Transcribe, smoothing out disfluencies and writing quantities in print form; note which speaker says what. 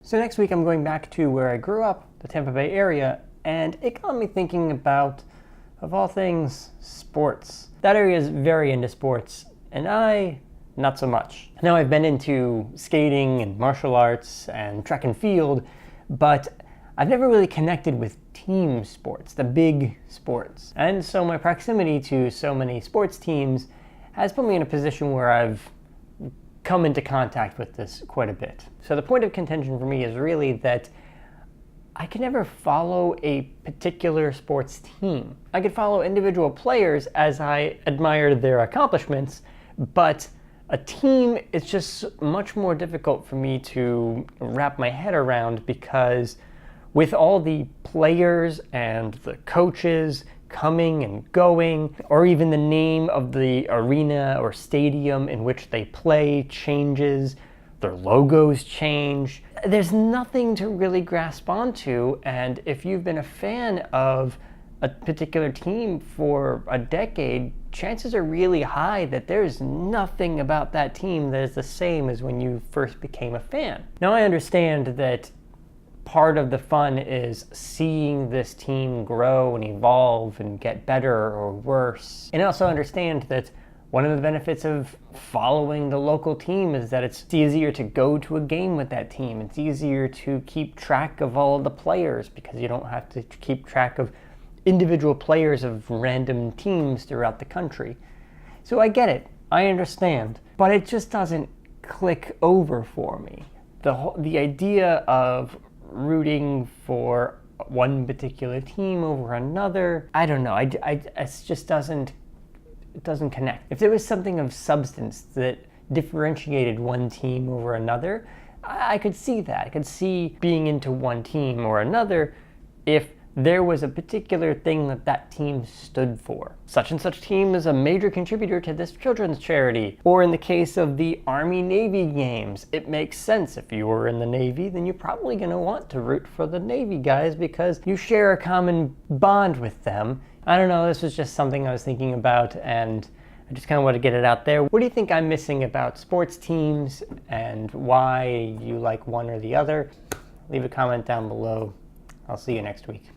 Speaker 1: So next week I'm going back to where I grew up, the Tampa Bay area, and it got me thinking about, of all things, sports. That area is very into sports, and I, not so much. Now I've been into skating and martial arts and track and field, but I've never really connected with team sports, the big sports. And so my proximity to so many sports teams has put me in a position where I've come into contact with this quite a bit. So the point of contention for me is really that I can never follow a particular sports team. I could follow individual players as I admire their accomplishments, but a team is just much more difficult for me to wrap my head around, because with all the players and the coaches coming and going, or even the name of the arena or stadium in which they play changes, their logos change, there's nothing to really grasp onto. And if you've been a fan of a particular team for a decade, chances are really high that there's nothing about that team that is the same as when you first became a fan. Now I understand that part of the fun is seeing this team grow and evolve and get better or worse. And I also understand that one of the benefits of following the local team is that it's easier to go to a game with that team. It's easier to keep track of all of the players because you don't have to keep track of individual players of random teams throughout the country. So I get it, I understand, but it just doesn't click over for me. The idea of rooting for one particular team over another, I don't know, it just doesn't connect. If there was something of substance that differentiated one team over another, I could see that. I could see being into one team or another if there was a particular thing that that team stood for. Such and such team is a major contributor to this children's charity. Or in the case of the Army-Navy games, it makes sense. If you were in the Navy, then you're probably going to want to root for the Navy guys because you share a common bond with them. I don't know, this was just something I was thinking about, and I just kind of want to get it out there. What do you think I'm missing about sports teams and why you like one or the other? Leave a comment down below. I'll see you next week.